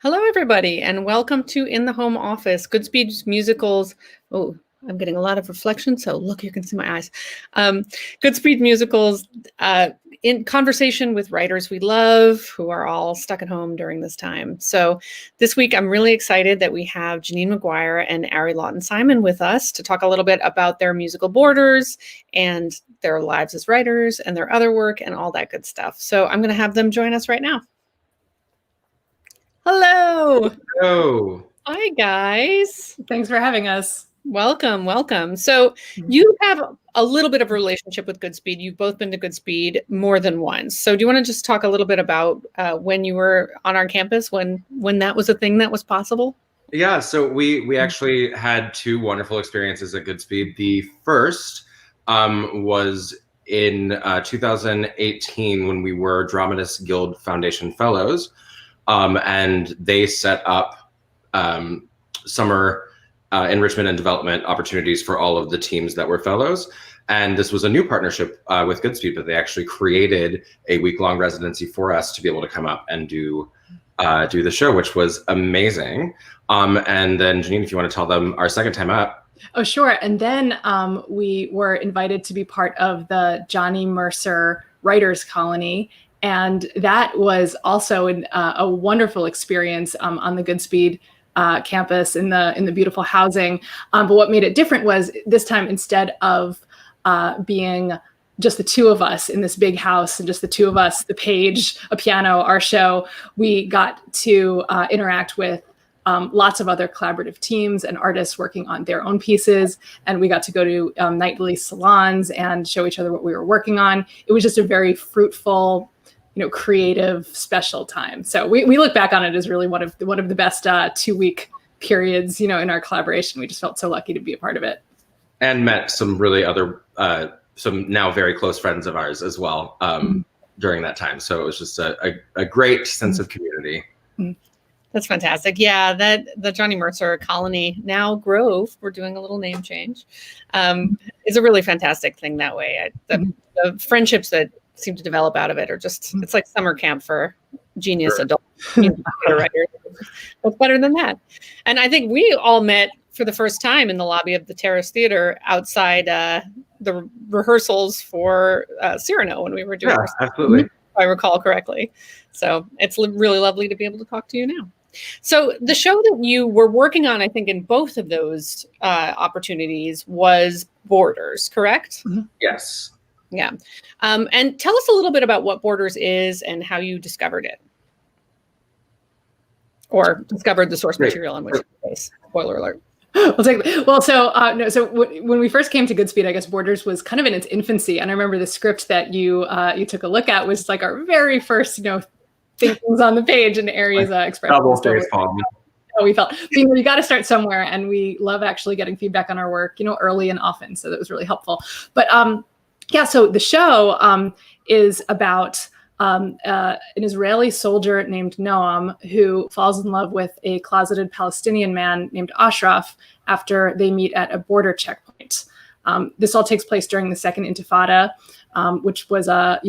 Hello, everybody, and welcome to In the Home Office, Goodspeed Musicals. Oh, I'm getting a lot of reflection, so look, you can see my eyes. Goodspeed Musicals in conversation with writers we love who are all stuck at home during this time. So this week, I'm really excited that we have Janine McGuire and Arri Lawton Simon with us to talk a little bit about their musical Borders and their lives as writers and their other work and all that good stuff. So I'm going to have them join us right now. Hello. Hello. Hi, guys. Thanks for having us. Welcome, welcome. So you have a little bit of a relationship with Goodspeed. You've both been to Goodspeed more than once. So do you want to just talk a little bit about when you were on our campus, when that was a thing that was possible? Yeah, so we actually had two wonderful experiences at Goodspeed. The first was in 2018 when we were Dramatists Guild Foundation Fellows. And they set up summer enrichment and development opportunities for all of the teams that were fellows. And this was a new partnership with Goodspeed, but they actually created a week-long residency for us to be able to come up and do the show, which was amazing. And then Janine, if you want to tell them our second time up. Oh, sure. And then we were invited to be part of the Johnny Mercer Writers Colony. And that was also a wonderful experience on the Goodspeed campus in the beautiful housing. But what made it different was this time, instead of being just the two of us in this big house and just the two of us, the page, a piano, our show, we got to interact with lots of other collaborative teams and artists working on their own pieces. And we got to go to nightly salons and show each other what we were working on. It was just a very fruitful, creative, special time. So we look back on it as really one of the best 2-week periods, in our collaboration. We just felt so lucky to be a part of it. And met some really other, some now very close friends of ours as well during that time. So it was just a great sense of community. That's fantastic. Yeah, the Johnny Mercer Colony, now Grove, we're doing a little name change, is a really fantastic thing that way. The friendships that seem to develop out of it are just, it's like summer camp for genius adult writers. What's better than that? And I think we all met for the first time in the lobby of the Terrace Theater outside the rehearsals for Cyrano when we were doing absolutely. If I recall correctly. So it's really lovely to be able to talk to you now. So the show that you were working on, I think, in both of those opportunities was Borders, correct? Mm-hmm. Yes. Yeah. And tell us a little bit about what Borders is and how you discovered it. Or discovered the source material in which case. Spoiler alert. So when we first came to Goodspeed, I guess Borders was kind of in its infancy. And I remember the script that you took a look at was like our very first, things on the page and Arri's expression. Double face palm. We felt, you got to start somewhere. And we love actually getting feedback on our work, early and often. So that was really helpful. But yeah, so the show is about an Israeli soldier named Noam who falls in love with a closeted Palestinian man named Ashraf after they meet at a border checkpoint. This all takes place during the Second Intifada, which was a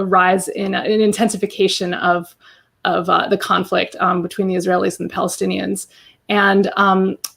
rise in an intensification of the conflict between the Israelis and the Palestinians. And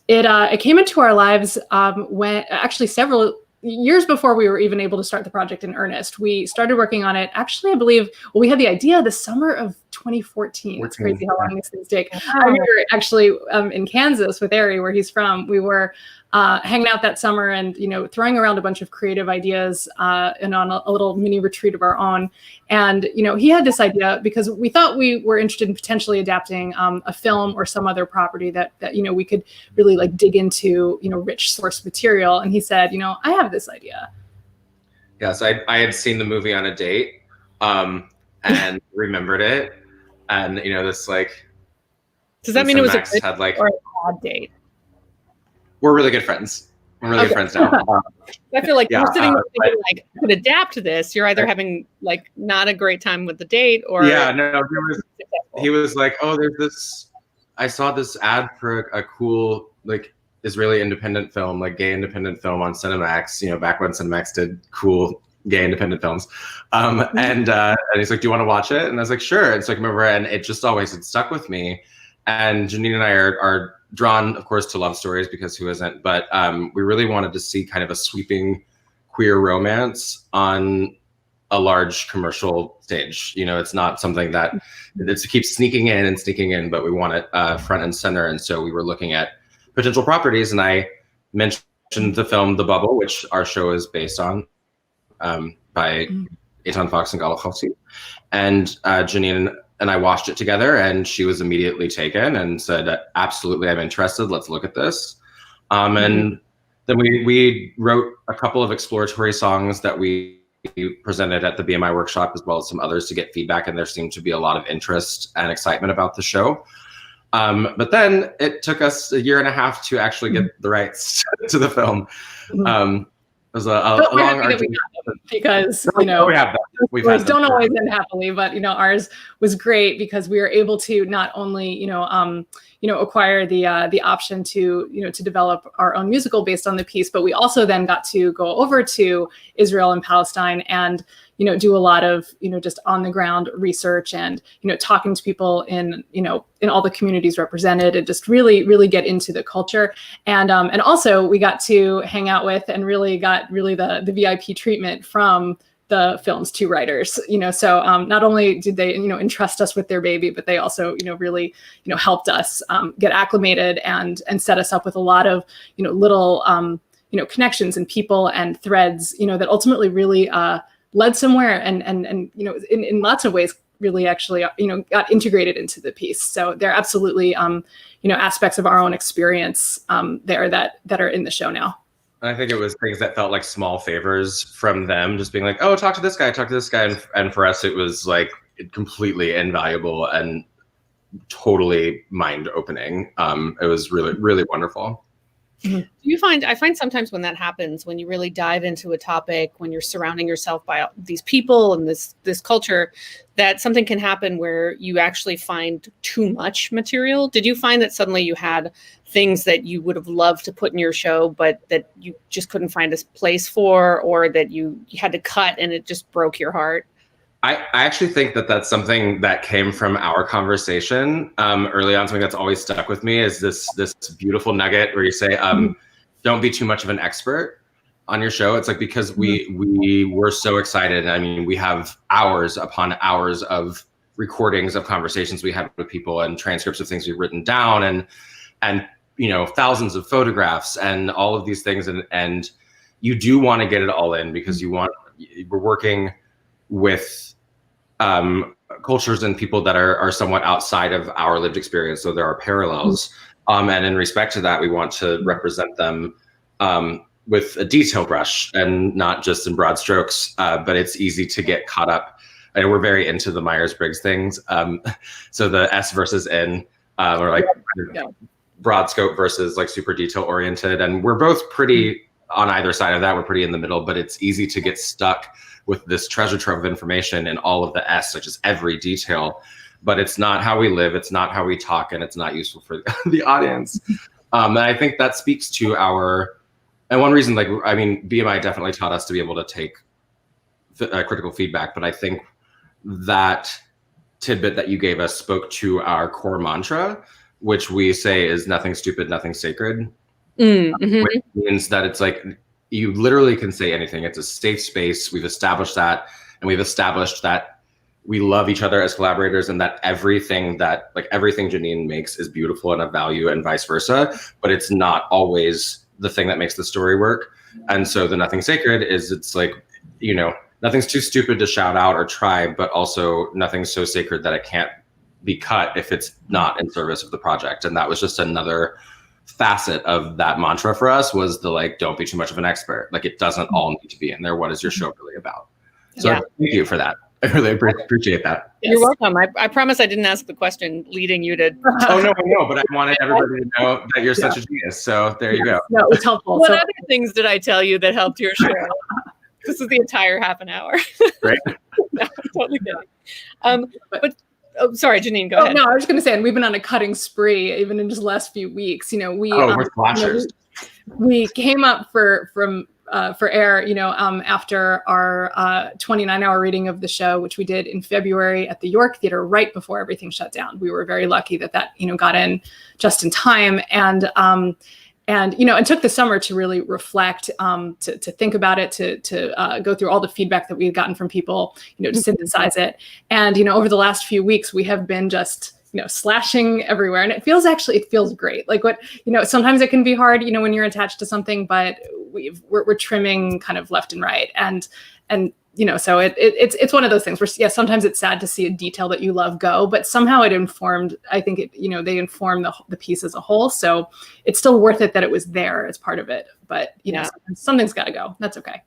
it came into our lives when actually several years before we were even able to start the project in earnest. We started working on it, actually, I believe, we had the idea the summer of 2014. It's crazy how long these things take. I remember actually in Kansas with Arri, where he's from, we were hanging out that summer and, throwing around a bunch of creative ideas and on a little mini retreat of our own. And, he had this idea because we thought we were interested in potentially adapting a film or some other property that we could really like dig into, rich source material. And he said, I have this idea. Yes, I had seen the movie on a date and remembered it. And, this like... Does that mean it was Max had like or a bad date? We're really good friends. We're really good friends now. I feel like you're sitting there thinking, like, I could adapt this. You're either having like not a great time with the date or he was like, oh, there's this, I saw this ad for a cool like Israeli independent film, like gay independent film on Cinemax, back when Cinemax did cool gay independent films. And he's like, do you want to watch it? And I was like, sure. And so I remember, and it just always had stuck with me. And Janine and I are drawn, of course, to love stories, because who isn't? But we really wanted to see kind of a sweeping queer romance on a large commercial stage. You know, it's not something that it keeps sneaking in, but we want it front and center. And so we were looking at potential properties, and I mentioned the film The Bubble, which our show is based on, by Eitan Fox and Gala Khossi. And Janine and I watched it together, and she was immediately taken and said, absolutely, I'm interested. Let's look at this. And then we wrote a couple of exploratory songs that we presented at the BMI Workshop, as well as some others, to get feedback. And there seemed to be a lot of interest and excitement about the show. But then it took us a year and a half to actually get the rights to the film. It was a long argument, because we have that. We don't always end happily, but ours was great because we were able to not only acquire the option to to develop our own musical based on the piece, but we also then got to go over to Israel and Palestine and do a lot of just on the ground research and talking to people in all the communities represented, and just really get into the culture. And also we got to hang out with and really got the VIP treatment from the film's two writers. So not only did they entrust us with their baby, but they also really helped us get acclimated and set us up with a lot of little connections and people and threads that ultimately really led somewhere, and in lots of ways really actually got integrated into the piece. So there are absolutely aspects of our own experience there that are in the show now. And I think it was things that felt like small favors from them, just being like, oh, talk to this guy. And for us, it was like completely invaluable and totally mind opening. It was really, really wonderful. I find sometimes when that happens, when you really dive into a topic, when you're surrounding yourself by these people and this culture, that something can happen where you actually find too much material. Did you find that suddenly you had things that you would have loved to put in your show, but that you just couldn't find a place for, or that you had to cut and it just broke your heart? I actually think that that's something that came from our conversation early on. Something that's always stuck with me is this beautiful nugget where you say, don't be too much of an expert on your show. It's like, because we were so excited. I mean, we have hours upon hours of recordings of conversations we had with people and transcripts of things we've written down, and thousands of photographs and all of these things. And you do want to get it all in, because we're working with cultures and people that are somewhat outside of our lived experience. So there are parallels. And in respect to that, we want to represent them with a detail brush and not just in broad strokes. But it's easy to get caught up. And we're very into the Myers-Briggs things. So the S versus N, or like broad scope versus like super detail oriented. And we're both pretty on either side of that. We're pretty in the middle, but it's easy to get stuck with this treasure trove of information and all of the S, such as every detail, but it's not how we live, it's not how we talk, and it's not useful for the audience. And I think that speaks to and one reason, BMI definitely taught us to be able to take critical feedback, but I think that tidbit that you gave us spoke to our core mantra, which we say is nothing stupid, nothing sacred, which means that it's like, you literally can say anything. It's a safe space. We've established that, and we've established that we love each other as collaborators, and that everything Janine makes is beautiful and of value, and vice versa. But it's not always the thing that makes the story work. And so the nothing sacred is, it's like, nothing's too stupid to shout out or try, but also nothing's so sacred that it can't be cut if it's not in service of the project. And that was just another facet of that mantra for us, was the don't be too much of an expert. Like, it doesn't all need to be in there. What is your show really about? So thank you for that. I really appreciate that. You're welcome. I promise I didn't ask the question leading you to. Oh no, I know, but I wanted everybody to know that you're such a genius. So there you go. No, it's helpful. What other things did I tell you that helped your show? This is the entire half an hour. Right. No, I'm totally kidding. But oh, sorry, Janine, go ahead. No, I was just going to say, and we've been on a cutting spree even in just the last few weeks. We're slashers. We came up from for air, after our 29-hour reading of the show, which we did in February at the York Theater right before everything shut down. We were very lucky that got in just in time. And it took the summer to really reflect, to think about it, to go through all the feedback that we had gotten from people, to synthesize it. And, over the last few weeks, we have been just, slashing everywhere. And it feels great. Like sometimes it can be hard, when you're attached to something, but we're trimming kind of left and right. And so it's one of those things where, sometimes it's sad to see a detail that you love go, but somehow it informed, I think they informed the piece as a whole. So it's still worth it that it was there as part of it. But, something's got to go. That's okay.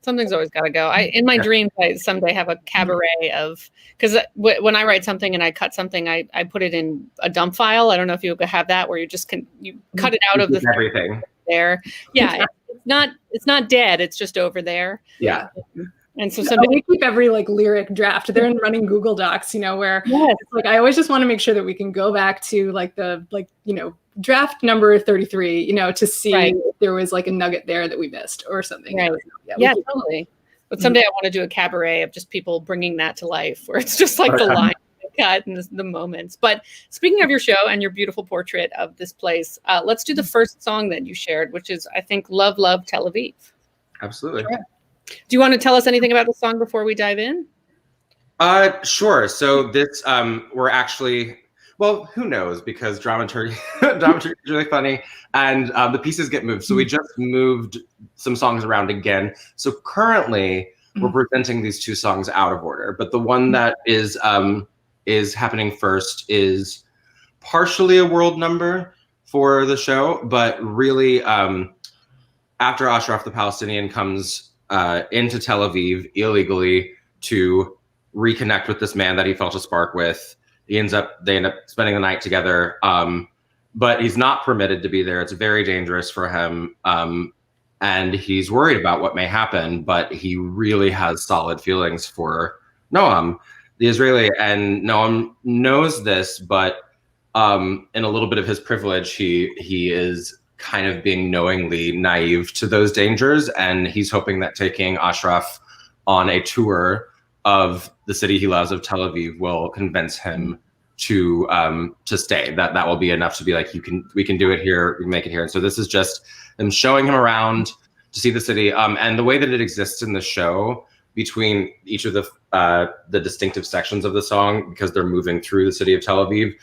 Something's always got to go. In my dreams, I someday have a cabaret of, because when I write something and I cut something, I put it in a dump file. I don't know if you have that where you just you cut it out of the everything there. Yeah, it's not dead. It's just over there. Yeah. And so we keep every lyric draft. They're in running Google Docs, where it's I always just want to make sure that we can go back to draft number 33, to see if there was a nugget there that we missed or something. Right. Yeah, totally. But someday I want to do a cabaret of just people bringing that to life, where it's just the line cut and the moments. But speaking of your show and your beautiful portrait of this place, let's do the first song that you shared, which is, I think, Love, Love, Tel Aviv. Absolutely. Sure. Do you want to tell us anything about the song before we dive in? Sure. So this, we're actually, well, who knows, because dramaturgy is really funny, and the pieces get moved. So we just moved some songs around again. So currently we're presenting these two songs out of order, but the one that is happening first is partially a world number for the show, but really after Ashraf the Palestinian comes into Tel Aviv illegally to reconnect with this man that he felt a spark with. They end up spending the night together, but he's not permitted to be there. It's very dangerous for him, and he's worried about what may happen, but he really has solid feelings for Noam, the Israeli, and Noam knows this, but in a little bit of his privilege, he is kind of being knowingly naive to those dangers, and he's hoping that taking Ashraf on a tour of the city he loves, of Tel Aviv, will convince him to stay. That will be enough to be we can do it here, we can make it here. And so this is just them showing him around to see the city. And the way that it exists in the show between each of the distinctive sections of the song, because they're moving through the city of Tel Aviv,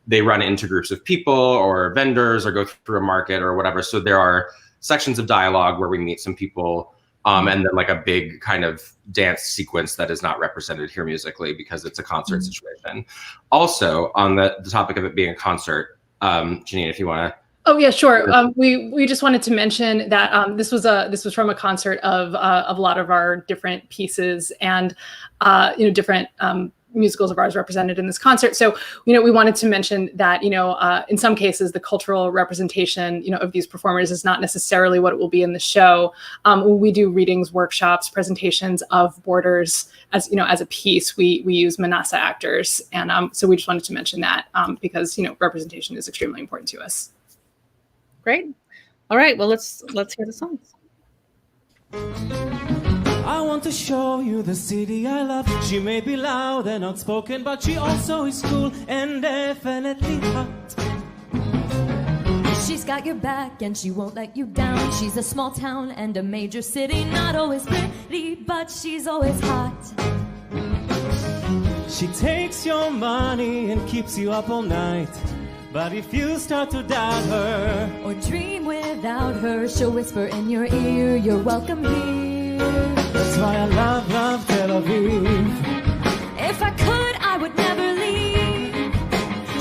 they run into groups of people or vendors or go through a market or whatever. So there are sections of dialogue where we meet some people, and then a big kind of dance sequence that is not represented here musically because it's a concert situation. Also, on the topic of it being a concert, Janine, if you want to. Oh yeah, sure. We just wanted to mention that this was from a concert of a lot of our different pieces and different musicals of ours represented in this concert. So, we wanted to mention that, in some cases, the cultural representation, of these performers is not necessarily what it will be in the show. We do readings, workshops, presentations of Borders as a piece. We use Manasa actors. And so we just wanted to mention that because, representation is extremely important to us. Great. All right. Well, let's hear the songs. I want to show you the city I love. She may be loud and outspoken, but she also is cool and definitely hot. She's got your back and she won't let you down. She's a small town and a major city, not always pretty, but she's always hot. She takes your money and keeps you up all night. But if you start to doubt her or dream without her, she'll whisper in your ear, you're welcome here. That's why I love, love Tel Aviv. If I could, I would never leave.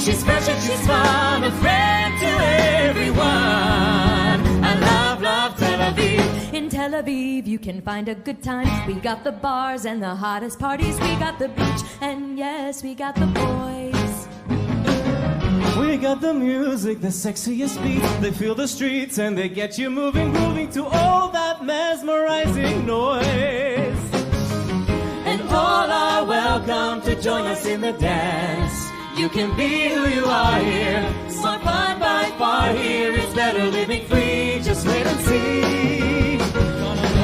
She's special, she's fun, a friend to everyone. I love, love Tel Aviv. In Tel Aviv, you can find a good time. We got the bars and the hottest parties. We got the beach, and yes, we got the boys. We got the music, the sexiest beats. They fill the streets and they get you moving, grooving to all that mesmerizing noise. And all are welcome to join us in the dance. You can be who you are here. Smart fun by far here. It's better living free. Just wait and see. Gonna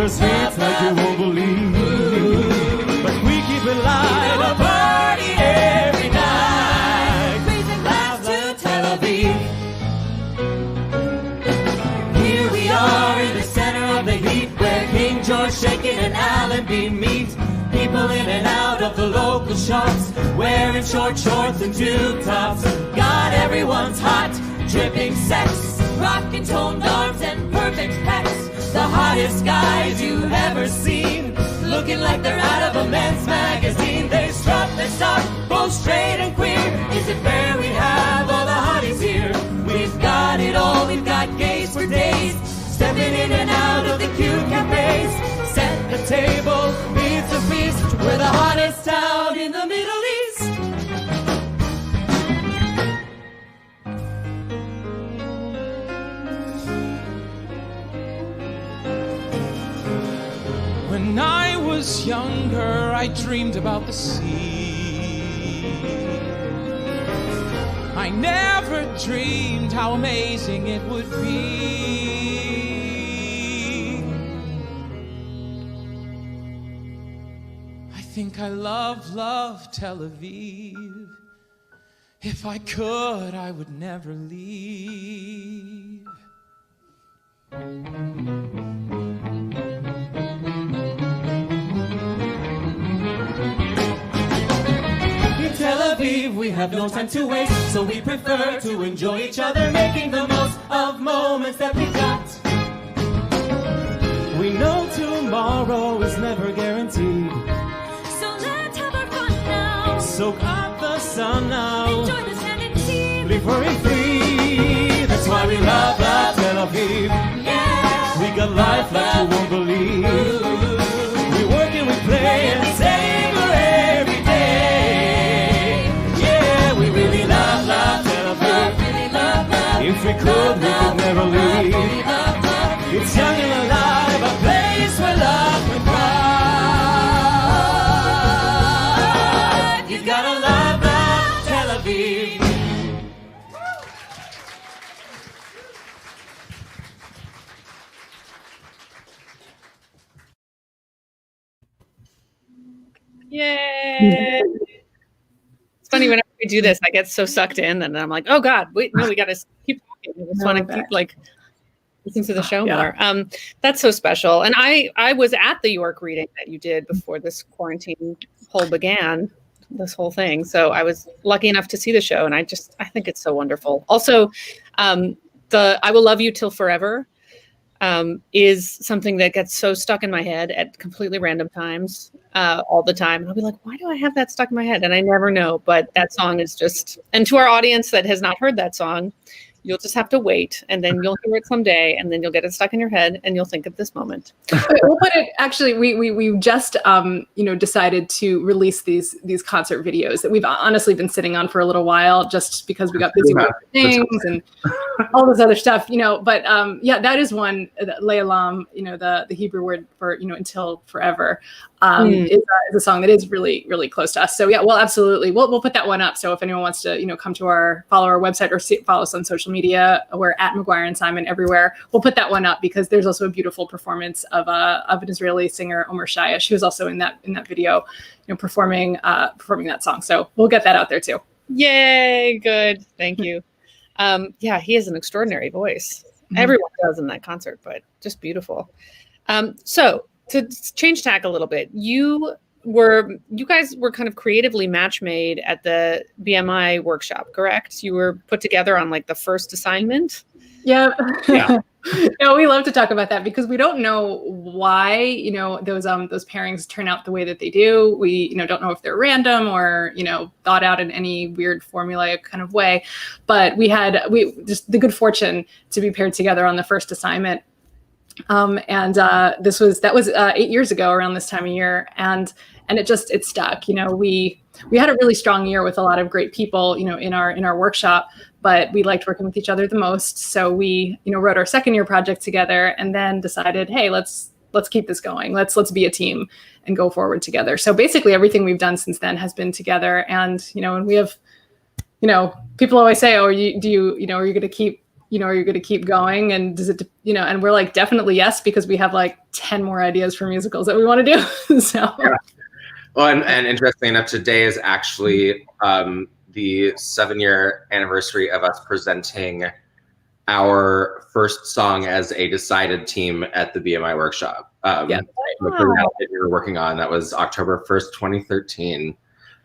There's hits like you won't believe, but we keep it light, a party every night. Raising glass to Tel Aviv. Here we are in the center of the heat, where King George shaking and Allenby meet. People in and out of the local shops, wearing short shorts and tube tops. God, everyone's hot, dripping sex, Rockin' toned arms and perfect pecs. the hottest guys you've ever seen, looking like they're out of a men's magazine. They strut, they stop, both straight and queer. Is it fair we have all the hotties here? We've got it all, we've got gays for days, stepping in and out of the cute cafes. Set the table, it's a feast. We're the hottest town in the Middle East. When I was younger, I dreamed about the sea. I never dreamed how amazing it would be. I think I love Tel Aviv. If I could, I would never leave. Tel Aviv, we have no time to waste, so we prefer to enjoy each other, making the most of moments that we've got. We know tomorrow is never guaranteed, So let's have our fun now. soak up the sun now, Enjoy the sand and sea. live worry free. That's why we love Tel Aviv. Yeah. We got life like you won't believe. We work and we play and savor every day. Yeah, we really love Tel Aviv. Really love, love. If we could never leave. Really love, love. It's young and alive, a place where love can thrive. You gotta love Tel Aviv. Yay! It's funny whenever we do this, I get so sucked in, and I'm like, "Oh God, wait, no, we got to keep talking. I just want to keep like listening to the show more." That's so special. And I was at the York reading that you did before this quarantine whole began, this whole thing. So I was lucky enough to see the show, and I think it's so wonderful. Also, the "I Will Love You Till Forever" is something that gets so stuck in my head at completely random times, all the time. And I'll be like, why do I have that stuck in my head? And I never know, but that song is just, and to our audience that has not heard that song, you'll just have to wait, and then you'll hear it someday, and then you'll get it stuck in your head, and you'll think of this moment. We'll put it, actually, we just decided to release these concert videos that we've honestly been sitting on for a little while, just because we got busy with things and all this other stuff, but that is one, Le'olam, the Hebrew word for until forever, is a song that is really, really close to us. So yeah, well, absolutely, we'll put that one up. So if anyone wants to come to follow our website or follow us on social media, we're at McGuire and Simon everywhere. We'll put that one up because there's also a beautiful performance of an Israeli singer, Omer Shaya. She was also in that video, performing that song. So we'll get that out there too. Yay! Good. Thank you. Yeah, he has an extraordinary voice. Everyone does in that concert, but just beautiful. So to change tack a little bit, you guys were kind of creatively match made at the BMI workshop, correct? You were put together on like the first assignment. Yeah. Yeah. No, we love to talk about that because we don't know why, those pairings turn out the way that they do. We, don't know if they're random or, thought out in any weird formulaic kind of way. But we just the good fortune to be paired together on the first assignment. That was 8 years ago around this time of year. And it stuck. We had a really strong year with a lot of great people, in our workshop, but we liked working with each other the most. So we, wrote our second year project together and then decided, hey, let's keep this going. Let's be a team and go forward together. So basically everything we've done since then has been together. And, and we have, people always say, oh, are you going to keep, are you going to keep going? And does it, and we're like, definitely yes, because we have like 10 more ideas for musicals that we want to do. So. Yeah. Well, and interesting enough, today is actually the 7-year anniversary of us presenting our first song as a decided team at the BMI Workshop. Yeah. The program that we were working on, that was October 1st, 2013.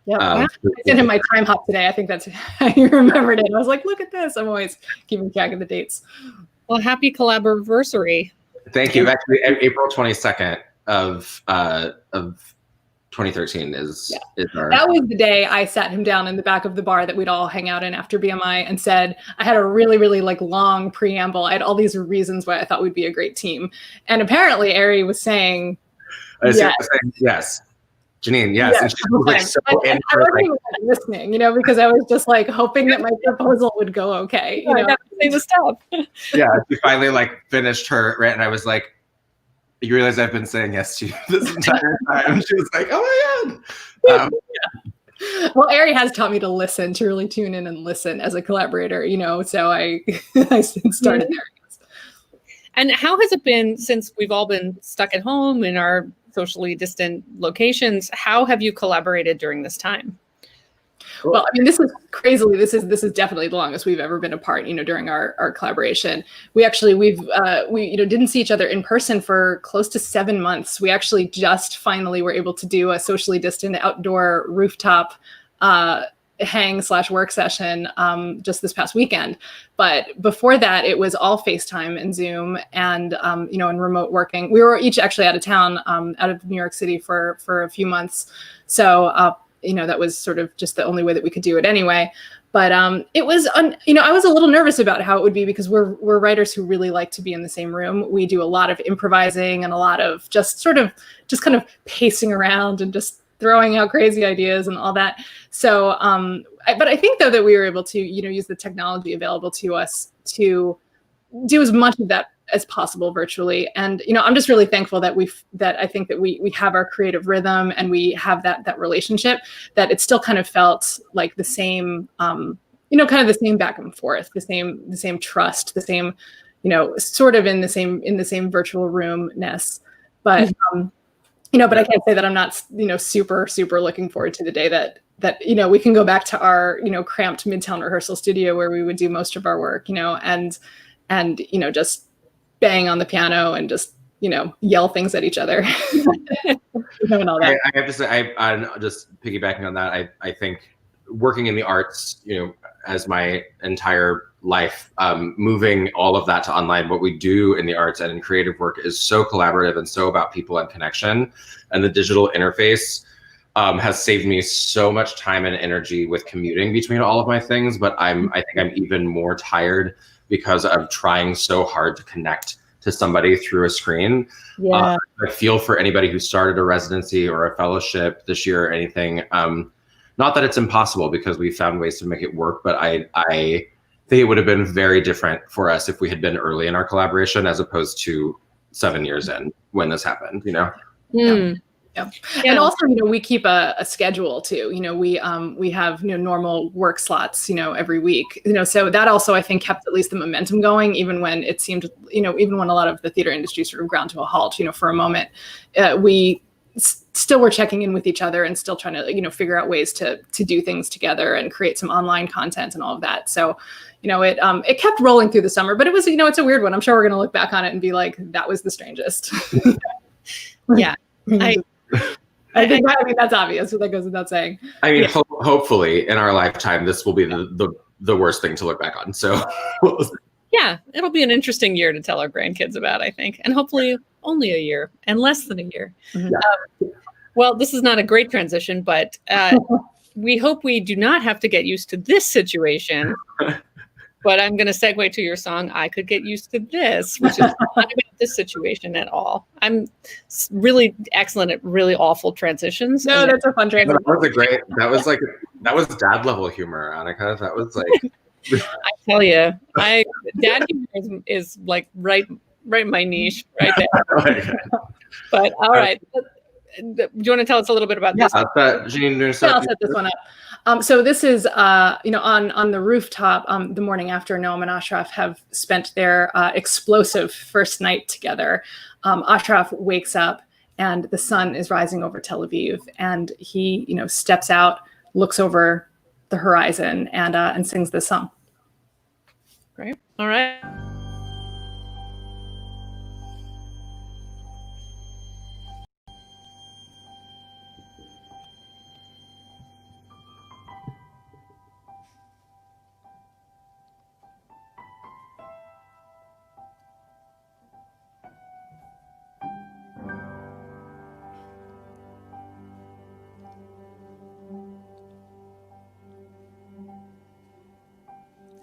Yeah, I did in my time hop today. I think that's how you remembered it. I was like, look at this. I'm always keeping track of the dates. Well, happy collaboraversary. Thank you. Actually, April 22nd of 2013 is our... That was the day I sat him down in the back of the bar that we'd all hang out in after BMI and said, I had a really, really like long preamble. I had all these reasons why I thought we'd be a great team. And apparently Arri was saying, yes. Janine, yes. And she was like so I wasn't even listening, because I was just like hoping that my proposal would go okay. Say the stuff. Yeah, she finally like finished her rant, and I was like, you realize I've been saying yes to you this entire time. She was like, oh my God. Well, Arri has taught me to listen, to really tune in and listen as a collaborator, so I started there. And how has it been since we've all been stuck at home in our socially distant locations? How have you collaborated during this time? Well, I mean, this is definitely the longest we've ever been apart, during our collaboration. We didn't see each other in person for close to 7 months. We actually just finally were able to do a socially distant outdoor rooftop hang/work session just this past weekend. But before that, it was all FaceTime and Zoom and, and remote working. We were each actually out of town, out of New York City for a few months. So, that was sort of just the only way that we could do it anyway. But it was, I was a little nervous about how it would be because we're writers who really like to be in the same room. We do a lot of improvising and a lot of just kind of pacing around and just throwing out crazy ideas and all that. So, but I think though that we were able to, use the technology available to us to do as much of that as possible virtually. And, I'm just really thankful that I think that we have our creative rhythm and we have that relationship, that it still kind of felt like the same, kind of the same back and forth, the same trust, the same, sort of in the same virtual roomness. But, but I can't say that I'm not, super, super looking forward to the day that we can go back to our, cramped Midtown rehearsal studio where we would do most of our work, and just bang on the piano and just, yell things at each other. And all that. I have to say, I'm just piggybacking on that. I think working in the arts, as my entire life, moving all of that to online, what we do in the arts and in creative work is so collaborative and so about people and connection. And the digital interface has saved me so much time and energy with commuting between all of my things. But I think I'm even more tired because I'm trying so hard to connect to somebody through a screen. Yeah. I feel for anybody who started a residency or a fellowship this year or anything. Not that it's impossible because we found ways to make it work, but I think it would have been very different for us if we had been early in our collaboration as opposed to 7 years in when this happened, Yeah. And also, we keep a schedule too. We have normal work slots, every week. So that also I think kept at least the momentum going, even when it seemed, even when a lot of the theater industry sort of ground to a halt, for a moment. We still were checking in with each other and still trying to, figure out ways to do things together and create some online content and all of that. So, it kept rolling through the summer, but it was, it's a weird one. I'm sure we're going to look back on it and be like, that was the strangest. Yeah. I think that's obvious. So that goes without saying. I mean, hopefully in our lifetime, this will be the worst thing to look back on. So yeah, it'll be an interesting year to tell our grandkids about, I think. And hopefully only a year and less than a year. Mm-hmm. Well, this is not a great transition, but we hope we do not have to get used to this situation. But I'm going to segue to your song, I Could Get Used to This, which is not about this situation at all. I'm really excellent at really awful transitions. No, that's a fun transition. That was dad level humor, Annika. That was like... I tell you, dad humor is like right in my niche right there. But all right. Do you want to tell us a little bit about this? Janine, I'll set this one up. So this is, on the rooftop the morning after Noam and Ashraf have spent their explosive first night together. Ashraf wakes up and the sun is rising over Tel Aviv, and he, steps out, looks over the horizon, and sings this song. Great. All right.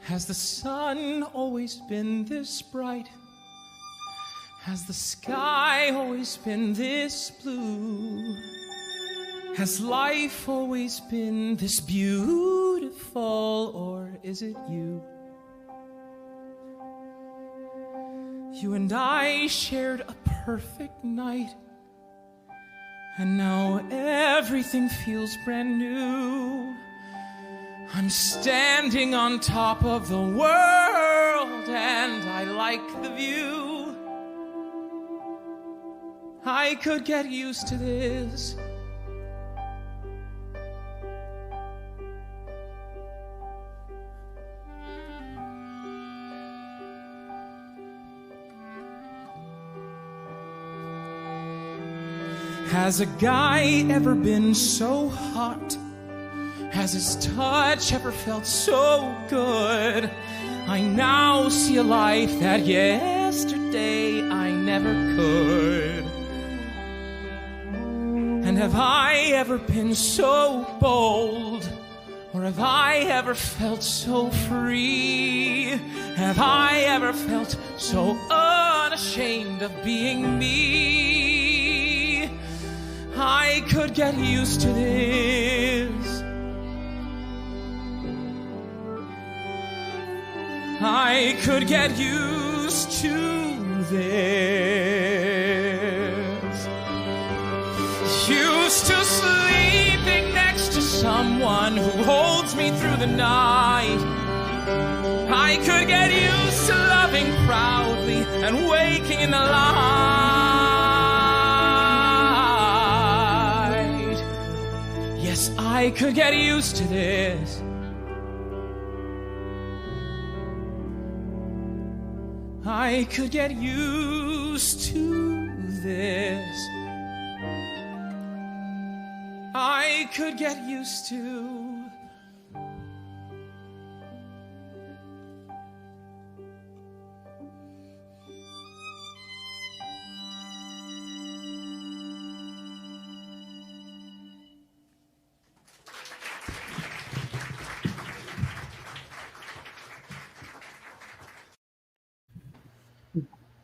Has the sun always been this bright? Has the sky always been this blue? Has life always been this beautiful, or is it you? You and I shared a perfect night, and now everything feels brand new. I'm standing on top of the world, and I like the view. I could get used to this. Has a guy ever been so hot? Has his touch ever felt so good? I now see a life that yesterday I never could. And have I ever been so bold? Or have I ever felt so free? Have I ever felt so unashamed of being me? I could get used to this. I could get used to this. Used to sleeping next to someone who holds me through the night. I could get used to loving proudly and waking in the light. Yes, I could get used to this. I could get used to this. I could get used to.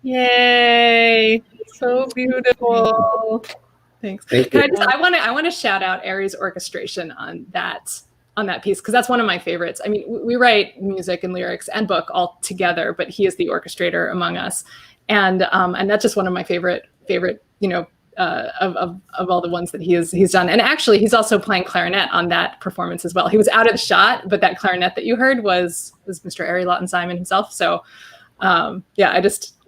Yay! So beautiful. Thanks. Thank you. I want to shout out Arri's orchestration on that piece, because that's one of my favorites. I mean, we write music and lyrics and book all together, but he is the orchestrator among us, and that's just one of my favorite of all the ones that he's done. And actually, he's also playing clarinet on that performance as well. He was out of the shot, but that clarinet that you heard was Mr. Arri Lawton Simon himself. So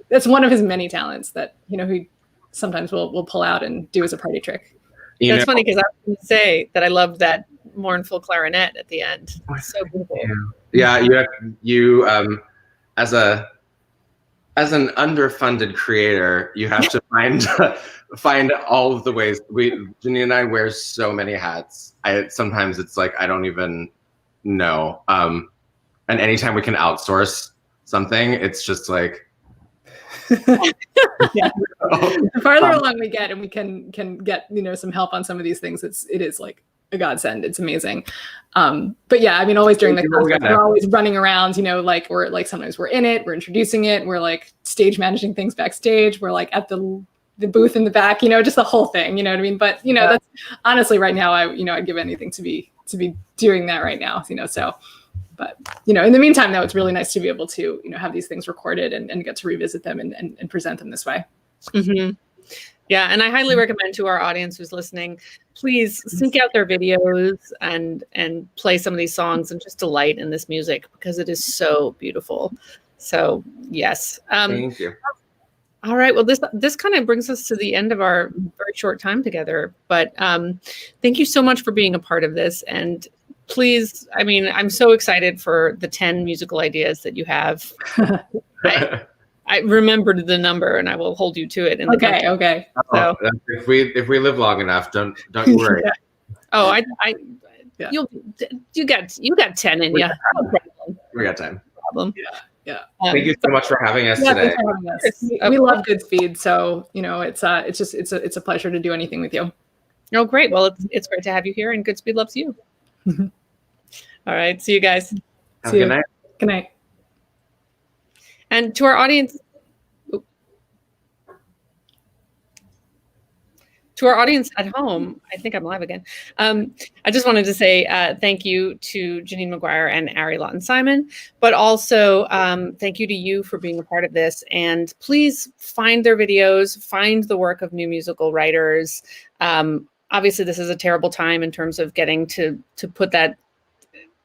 that's one of his many talents that he sometimes will pull out and do as a party trick. That's funny, because I was going to say that I loved that mournful clarinet at the end. So beautiful. Yeah, you as an underfunded creator, you have to find all of the ways. Janine and I wear so many hats. Sometimes it's like I don't even know. And anytime we can outsource something, it's just like. Yeah. The farther along we get, and we can get some help on some of these things, it is like a godsend. It's amazing. But yeah, I mean, always during the concert, we're always running around. Like sometimes we're in it, we're introducing it, we're like stage managing things backstage, we're like at the booth in the back, just the whole thing. You know what I mean? But that's honestly right now, I'd give anything to be doing that right now. So. But, in the meantime, though, it's really nice to be able to, have these things recorded and get to revisit them and present them this way. Mm-hmm. Yeah, and I highly recommend to our audience who's listening, please seek out their videos and play some of these songs and just delight in this music because it is so beautiful. So yes. Thank you. All right. Well, this kind of brings us to the end of our very short time together. But thank you so much for being a part of this. And please, I mean, I'm so excited for the 10 musical ideas that you have. I remembered the number, and I will hold you to it. In the Okay. So, if we live long enough, don't worry. Yeah. Oh, yeah. You got 10 in you. No problem. We got time. No problem. Yeah. Thank you so much for having us today. Thanks for having us. We love Goodspeed, so it's a pleasure to do anything with you. Oh, great. Well, it's great to have you here, and Goodspeed loves you. All right. See you guys. Have a good night. Good night. And to our audience, at home, I think I'm live again. I just wanted to say thank you to Janine McGuire and Arri Lawton Simon, but also thank you to you for being a part of this. And please find their videos, find the work of new musical writers. Obviously, this is a terrible time in terms of getting to put that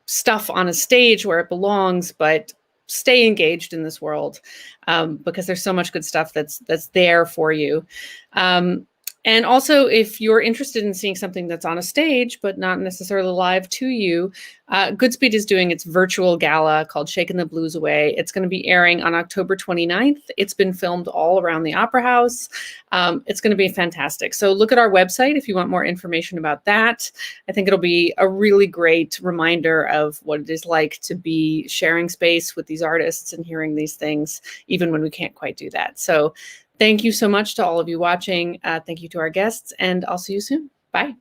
stuff on a stage where it belongs, but stay engaged in this world because there's so much good stuff that's there for you. And also, if you're interested in seeing something that's on a stage, but not necessarily live to you, Goodspeed is doing its virtual gala called Shaking the Blues Away. It's going to be airing on October 29th. It's been filmed all around the Opera House. It's going to be fantastic. So look at our website if you want more information about that. I think it'll be a really great reminder of what it is like to be sharing space with these artists and hearing these things, even when we can't quite do that. So thank you so much to all of you watching. Thank you to our guests, and I'll see you soon. Bye.